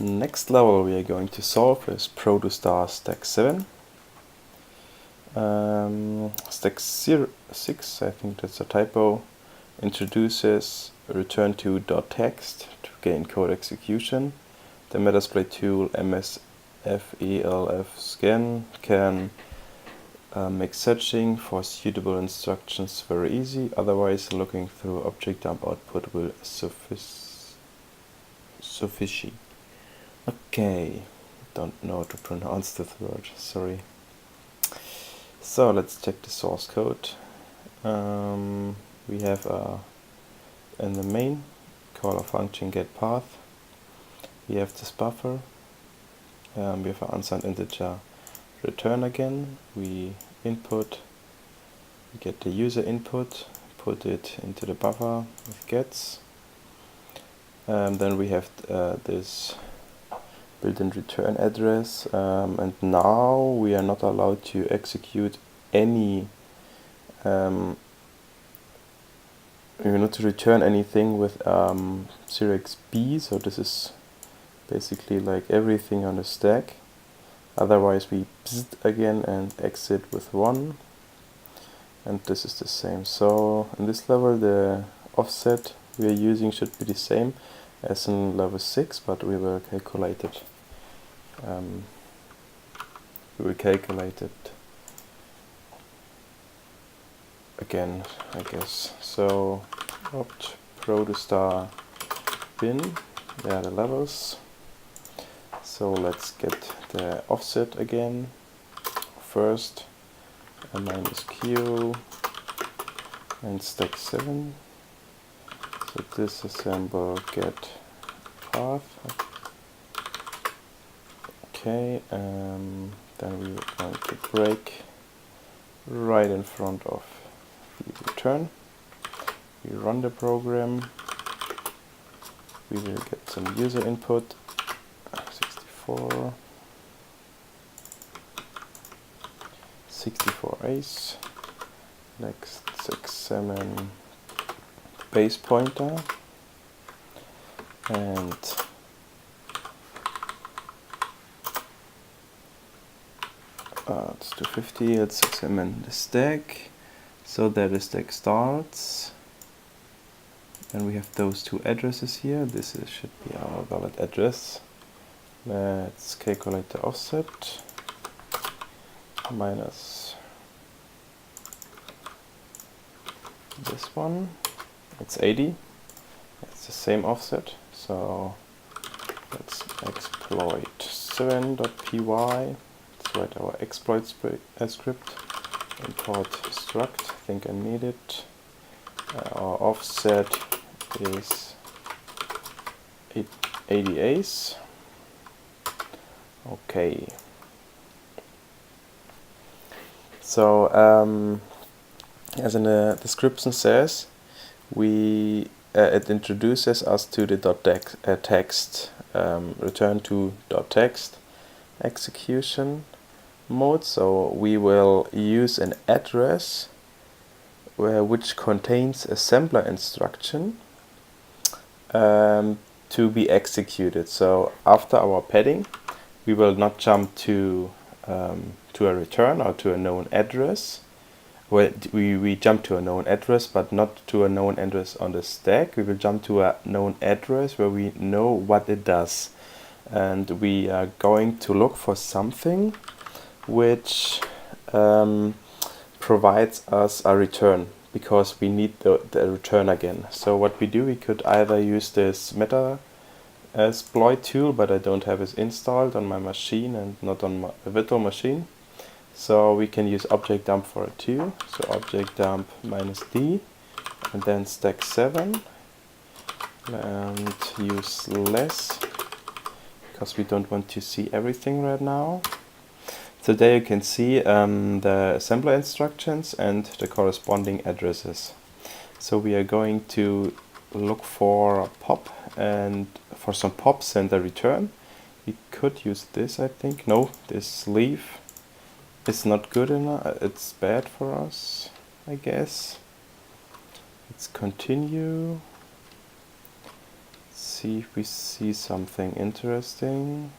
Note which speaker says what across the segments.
Speaker 1: Next level we are going to solve is Protostar stack7. Stack6, I think that's a typo, introduces return to .text to gain code execution. The Metasploit tool MSFELF scan can make searching for suitable instructions very easy, otherwise looking through object dump output will sufficient. Okay, don't know how to pronounce this word, sorry. So let's check the source code. We have in the main call a function getPath. We have this buffer. We have an unsigned integer return again. We input, we get the user input, put it into the buffer with gets. Then we have this built-in return address, and now we are not allowed to execute any we are not to return anything with 0xb, so this is basically like everything on the stack. Otherwise we bzzzt again and exit with 1, and this is the same. So in this level the offset we are using should be the same as in level 6, but we will calculate it. Again, I guess. So opt protostar bin, there are the levels. So let's get the offset again. First a minus q and stack7. So disassemble get path. Okay, then we are going to break right in front of the return. We run the program. We will get some user input. 64 ace. Next stack7 base pointer, and it's 250. Let's examine the stack. So there the stack starts, and we have those two addresses here. This should be our valid address. Let's calculate the offset. Minus this one. It's 80. It's the same offset. So let's exploit 7.py. Let's write our exploit script. Import struct. I think I need it. Our offset is 80 ace. Okay. So as in the description says, it introduces us to the text return to .text execution mode. So we will use an address which contains assembler instruction to be executed. So after our padding, we will not jump to a return or to a known address. Well, we jump to a known address, but not to a known address on the stack. We will jump to a known address where we know what it does. And we are going to look for something which provides us a return, because we need the return again. So what we do, we could either use this Metasploit tool, but I don't have it installed on my machine and not on my virtual machine. So we can use object dump for it too. So object dump -d, and then stack7, and use less, because we don't want to see everything right now. So there you can see the assembler instructions and the corresponding addresses. So we are going to look for a pop, and for some pops and a return. We could use this, I think. No, this leave. It's not good enough. It's bad for us, I guess. Let's continue. see if we see something interesting.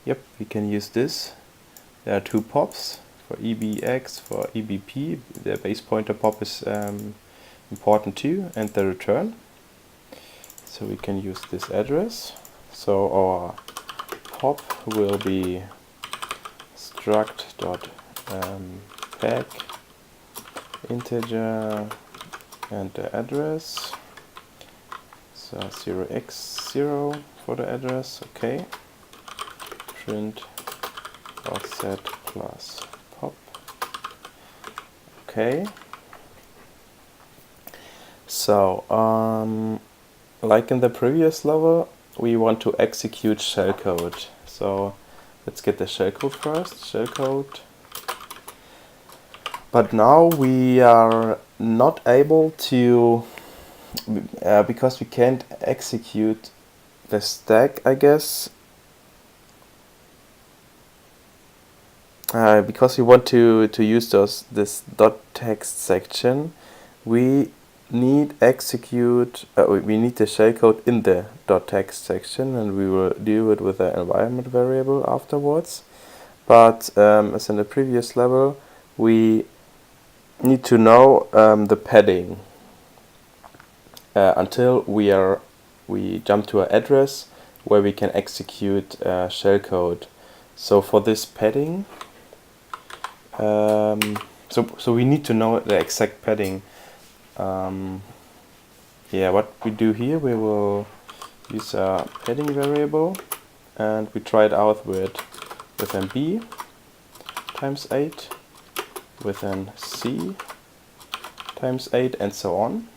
Speaker 1: Yep, we can use this. There are two pops for EBX, for EBP. The base pointer pop is important too, and the return. So we can use this address. So our pop will be struct.pack integer and the address. So 0x0 for the address, okay. Print offset plus pop. Okay. So, like in the previous level, we want to execute shellcode. So let's get the shellcode first. Shellcode. But now we are not able to, because we can't execute the stack, I guess. Because we want to use this .text section, we need execute. We need the shellcode in the .text section, and we will deal it with the environment variable afterwards. But as in the previous level, we need to know the padding until we jump to an address where we can execute shellcode. So for this padding. So we need to know the exact padding. Yeah, what we do here, we will use a padding variable, and we try it out with an b times 8, with an c times 8, and so on.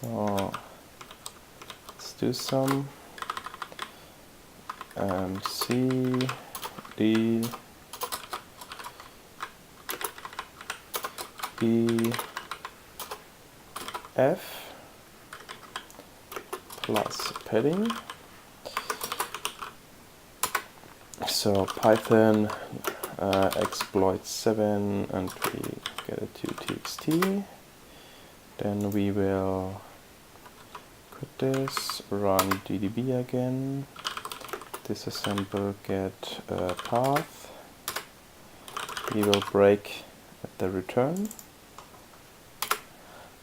Speaker 1: So let's do some c d e f plus padding. So Python exploit 7, and we get it to txt. Then we will quit this, run ddb again, disassemble, get path. We will break at the return.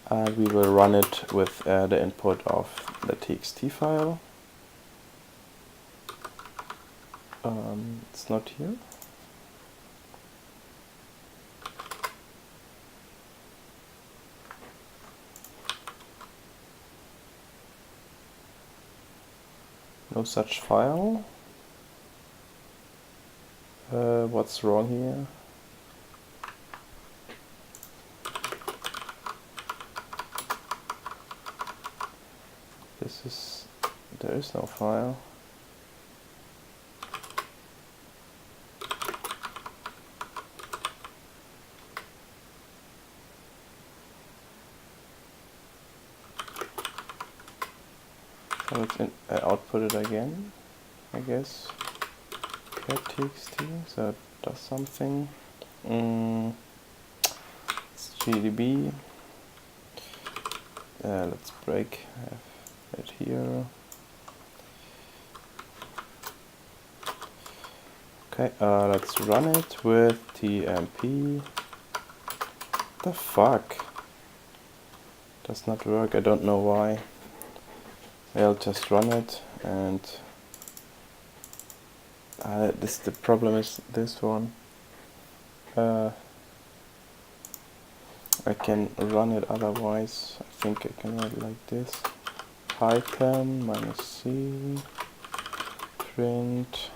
Speaker 1: And we will run it with the input of the txt file. It's not here. No such file. What's wrong here? There is no file. So let's output it again, I guess. Get txt, so it does something. It's gdb. Let's break it here. Okay, let's run it with tmp. The fuck? Does not work, I don't know why. I'll just run it, and the problem is this one. I can run it otherwise. I think I can run it like this. Python -c print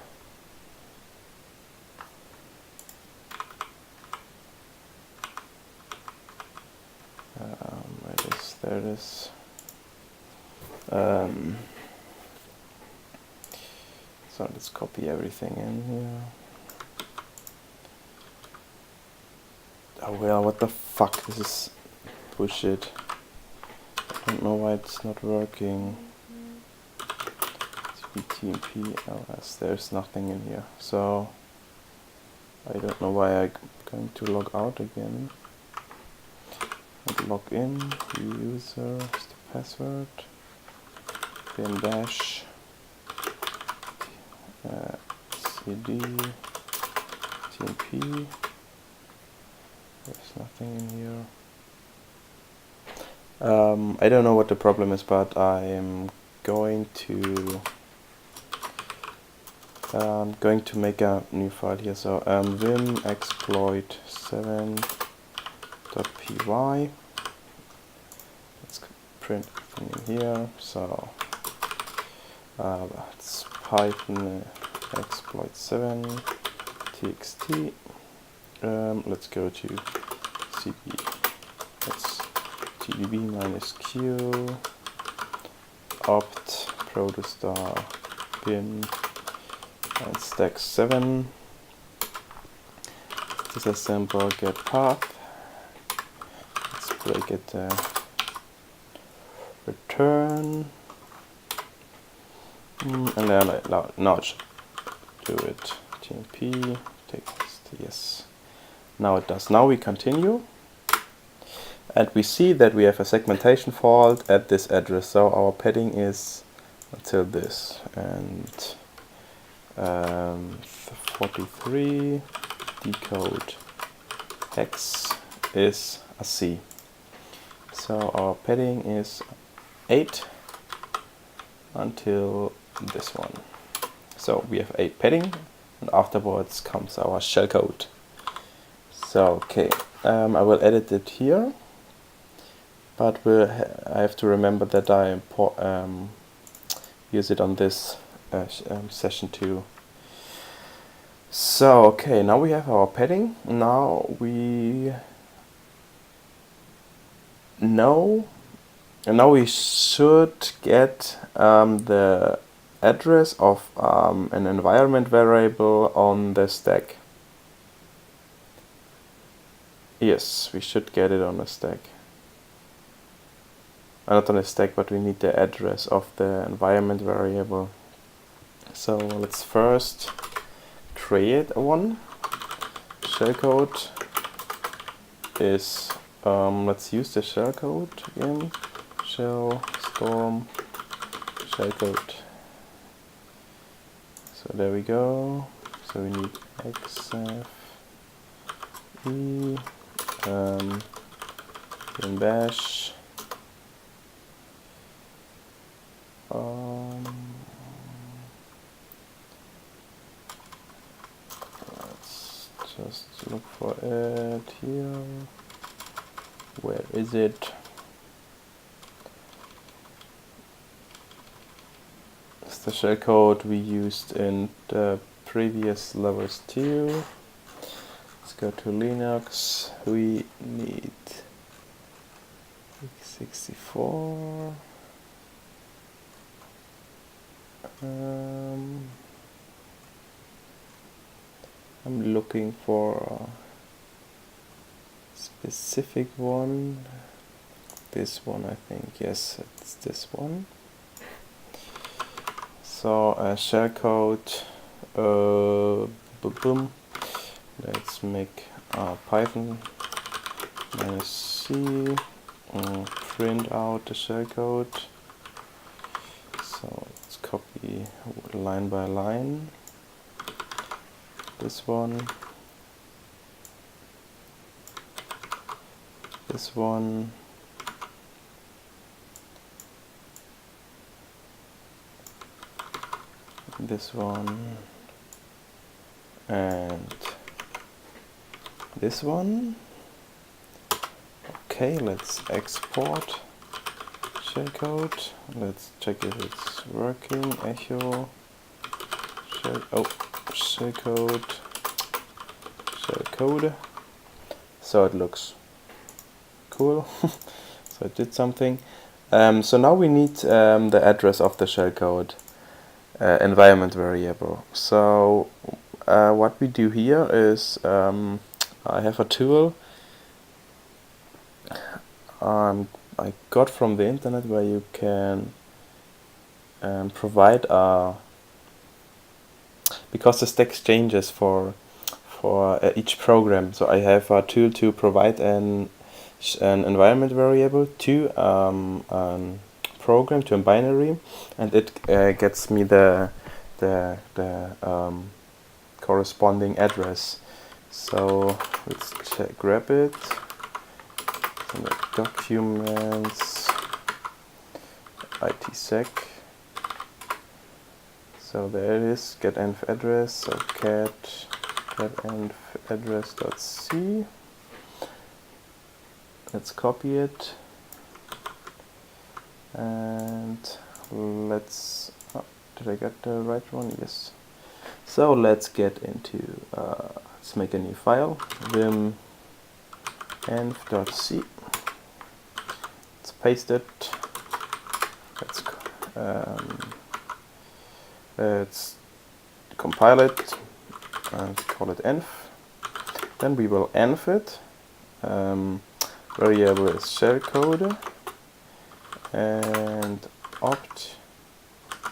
Speaker 1: there it is. So let's copy everything in here. Oh well, what the fuck, this is bullshit. I don't know why it's not working. tmp ls, there's nothing in here. So I don't know why I'm going to log out again. and log in. User is the password. Bin dash cd tmp. There's nothing in here. I don't know what the problem is, but I am going to make a new file here. So vim exploit 7.py. Let's print everything in here. So it's Python exploit 7 txt. Let's go to cd. Let's gdb -q opt protostar bin and stack7. Disassemble get path. Let's break it return. And then now it should do it. tmp text, yes. Now it does. Now we continue. And we see that we have a segmentation fault at this address. So our padding is until this. And 43 decode x is a C. So our padding is 8 until this one. So we have 8 padding, and afterwards comes our shellcode. So okay, I will edit it here, but I have to remember that I use it on this session too. So okay, now we have our padding. Now we know, and now we should get the address of an environment variable on the stack. Yes, we should get it on the stack. Not on the stack, but we need the address of the environment variable. So let's first create one. Shellcode is, let's use the shellcode again. Shell storm shellcode. So there we go. So we need xf e in bash let's just look for it here. Where is it? It's the shellcode we used in the previous levels too. Let's go to Linux. We need x64. I'm looking for a specific one. This one, I think. Yes, it's this one. So shellcode. Boom. Let's make Python -c print out the shellcode. So let's copy line by line. This one. This one. This one. And this one. Okay, let's export shellcode. Let's check if it's working. Echo shellcode. So it looks cool. So it did something. So now we need the address of the shellcode environment variable. So what we do here is I have a tool I got from the internet where you can provide because the stack changes for each program. So I have a tool to provide an an environment variable to program, to a binary, and it gets me the corresponding address. So let's grab it in the documents, itsec. So there it is, get_env address. So get_env address.c. Let's copy it and let's. Oh, did I get the right one? Yes. So let's get into. Let's make a new file. Vim env.c. Let's paste it. Let's compile it and call it env. Then we will env it. Variable is shellcode and opt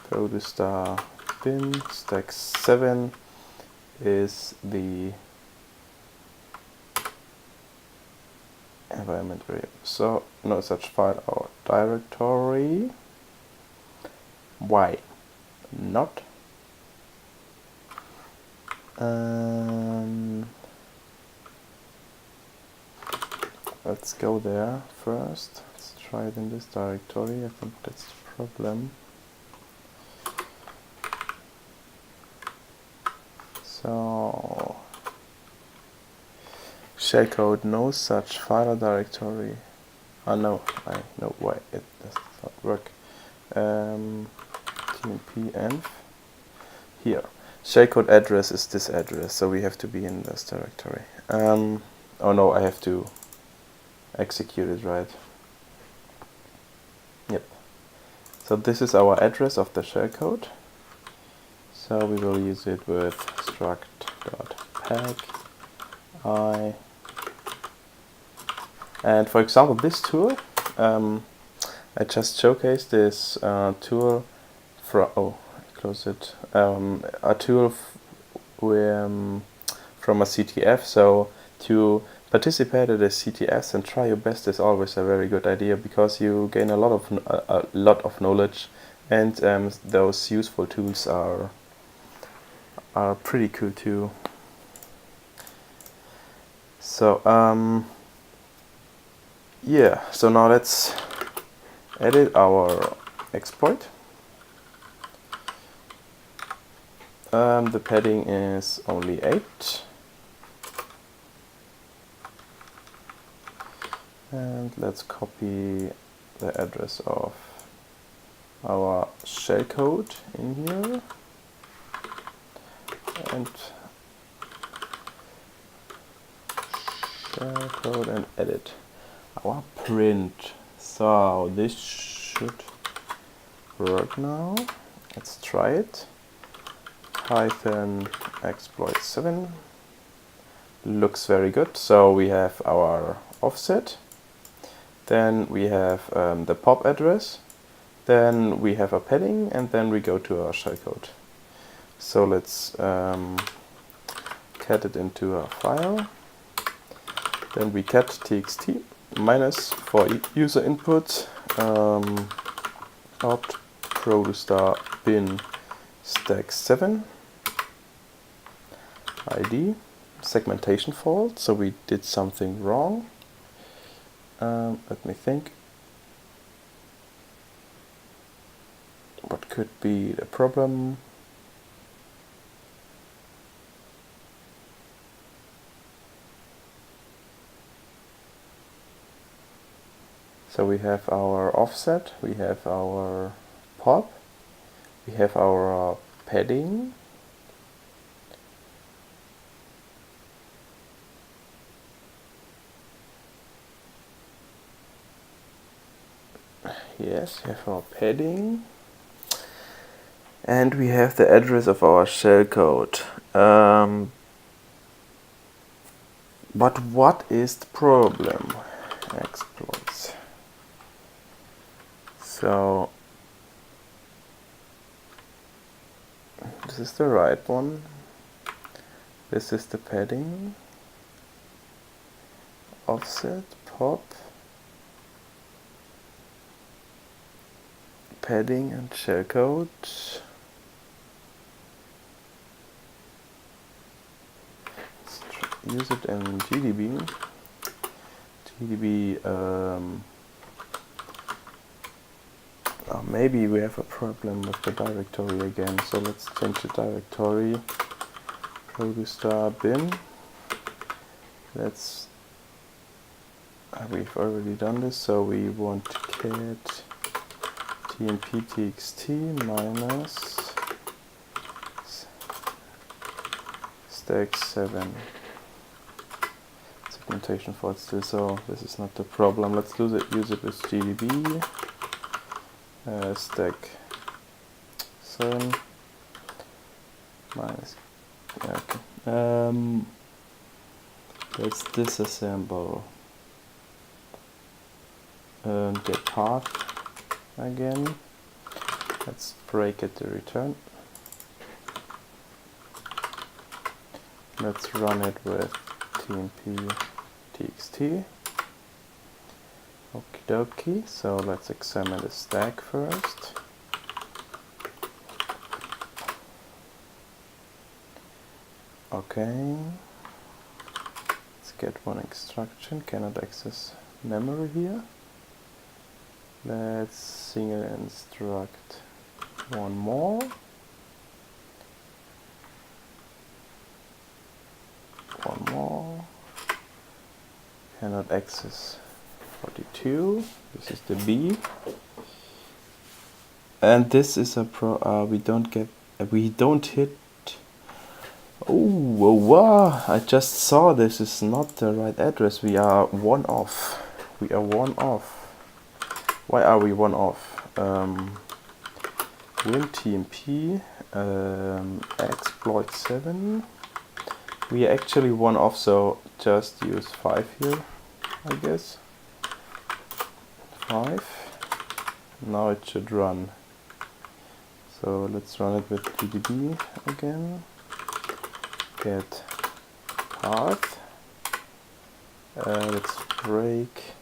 Speaker 1: Protostar bin stack7 is the environment variable. So no such file or directory. Why not? Let's go there first. Let's try it in this directory. I think that's the problem. So shellcode, no such file or directory. Oh no, I know why it does not work. tmp_env. Here. Shellcode address is this address, so we have to be in this directory. Oh no, I have to execute it, right? Yep. So this is our address of the shellcode. So we will use it with struct.pack I. And for example, this tool, I just showcased this tool from. Oh, I close it. A tool from a CTF. So to participate at the CTFs and try your best is always a very good idea, because you gain a lot of knowledge, and those useful tools are pretty cool too. So yeah, so now let's edit our exploit. The padding is only 8. And let's copy the address of our shellcode in here. And shellcode and edit our print. So this should work now. Let's try it. Python exploit7 looks very good. So we have our offset, then we have the pop address, then we have a padding, and then we go to our shellcode. So let's cat it into a file. Then we cat txt minus for user input opt Protostar bin stack7 id segmentation fault. So we did something wrong. Let me think. What could be the problem? So we have our offset, we have our pop, we have our padding, yes, we have our padding, and we have the address of our shellcode. But what is the problem? Exploits. So this is the right one. This is the padding. Offset, hop, padding and shellcode. Use it in GDB. Maybe we have a problem with the directory again, so let's change the directory. Protostar bin. We've already done this, so we want cat tmp.txt minus stack7 segmentation fault still, so this is not the problem. Let's use it with GDB. Stack7 minus. Okay. Let's disassemble the path again. Let's break it to return. Let's run it with tmp.txt. Okie dokie, so let's examine the stack first. Okay, let's get one instruction, cannot access memory here. Let's single instruct one more. One more. Cannot access 42. This is the B. And this is a we don't hit. Oh, wow, I just saw this is not the right address. We are one off. We are one off. Why are we one off? WinTMP exploit 7. We are actually one off, so just use 5 here, I guess. 5. Now it should run. So let's run it with GDB again. Get path. Let's break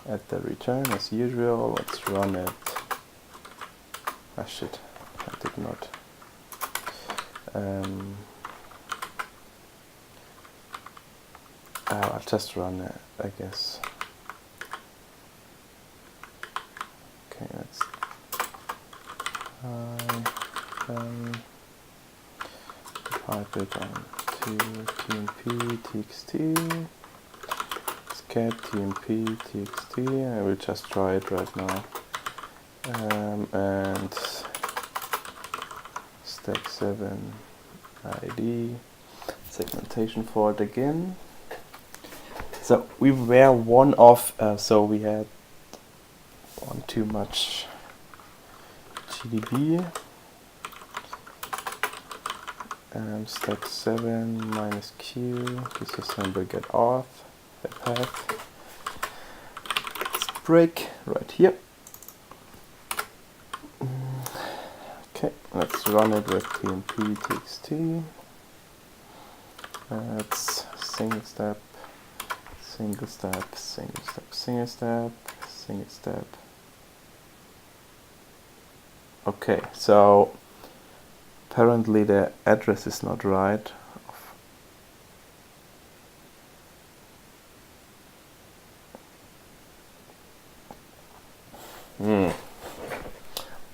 Speaker 1: at the return as usual. Let's run it. Ah shit, I did not. I'll just run it, I guess. Okay, let's pipe it onto tmp.txt. Let's get tmp.txt. I will just try it right now. And stack7 id segmentation fault again. So we were one off, so we had one too much GDB. Stack7 minus q, disassemble get auth, the path. Let's break right here. Okay, let's run it with tmp.txt. Let's single step, single step, single step, single step, single step. Okay, so apparently the address is not right.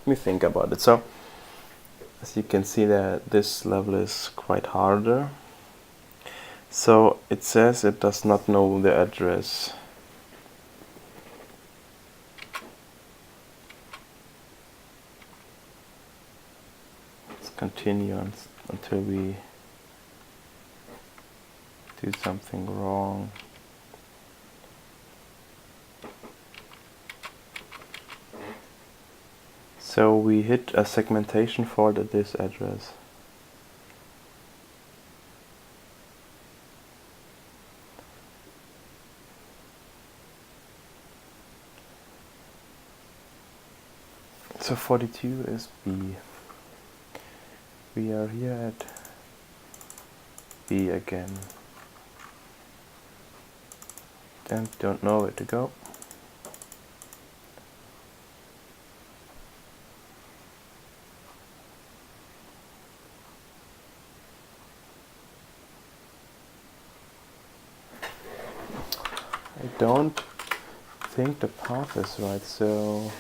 Speaker 1: Let me think about it. So as you can see that this level is quite harder. So it says it does not know the address. Let's continue until we do something wrong. So we hit a segmentation fault at this address. So 42 is B. We are here at B again. and don't know where to go. I don't think the path is right, so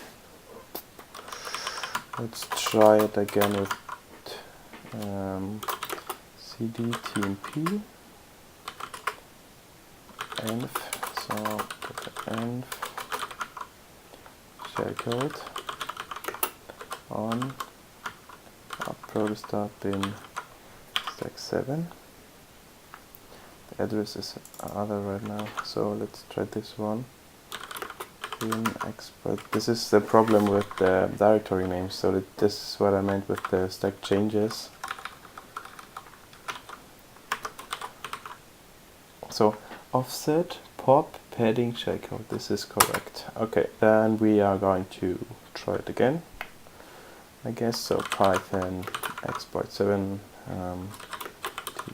Speaker 1: let's try it again with cd tmp env, so put the env shellcode on Protostar bin stack7. The address is other right now, so let's try this one. Bin export. This is the problem with the directory names, so this is what I meant with the stack changes. So offset pop padding shellcode, this is correct. Okay, then we are going to try it again, I guess. So Python export 7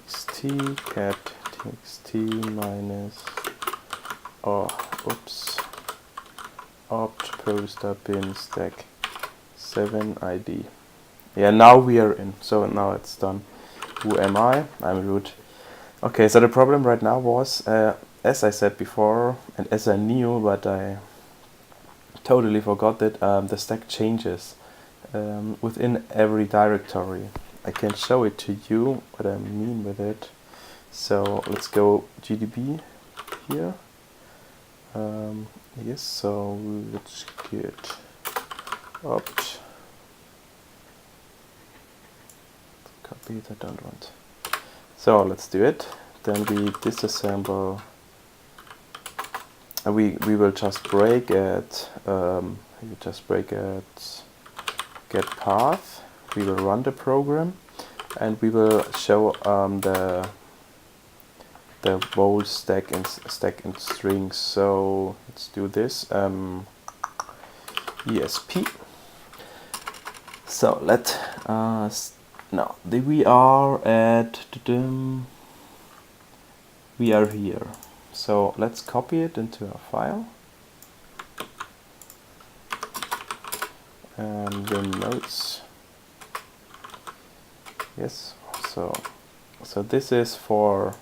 Speaker 1: txt cat txt minus opt Protostar bin stack7 id. Yeah, now we are in, so now it's done. Who am I? I'm root. Okay, so the problem right now was, as I said before, and as I knew, but I totally forgot it, the stack changes within every directory. I can show it to you, what I mean with it. So let's go GDB here. Yes, so let's get opt. Copy it, I don't want. So let's do it. Then we disassemble. We will just break at get path. We will run the program, and we will show the whole stack and strings. So let's do this. ESP. So let now we are at we are here. So let's copy it into a file. And then notes. Yes. So this is for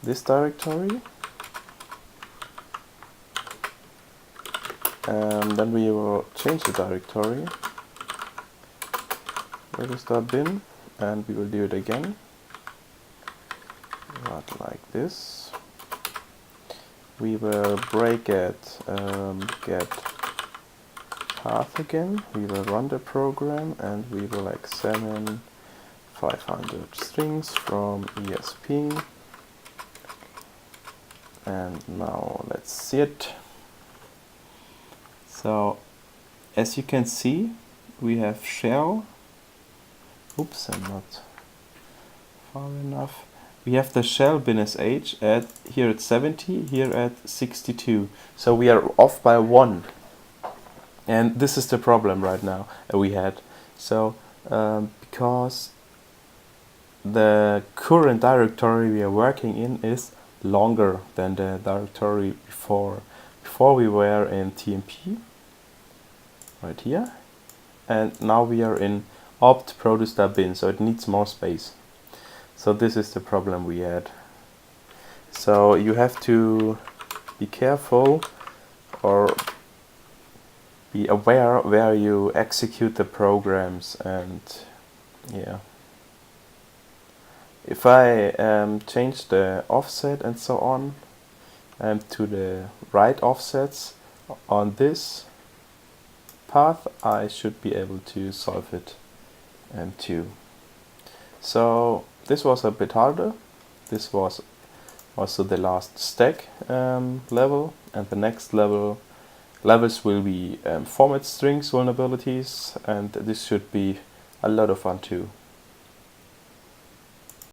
Speaker 1: this directory. And then we will change the directory. Protostar bin, and we will do it again. Not like this. We will break at get path again. We will run the program, and we will examine 500 strings from ESP. And now let's see it. So as you can see, we have shell. Oops, I'm not far enough. We have the shell bin as h at here at 70, here at 62. So we are off by 1. And this is the problem right now we had. So because the current directory we are working in is longer than the directory before. Before we were in TMP, right here, and now we are in opt Protostar bin, so it needs more space. So this is the problem we had. So you have to be careful or be aware where you execute the programs. And yeah, if I change the offset and so on to the right offsets on this path, I should be able to solve it too. So this was a bit harder. This was also the last stack level, and the next levels will be format strings vulnerabilities, and this should be a lot of fun too.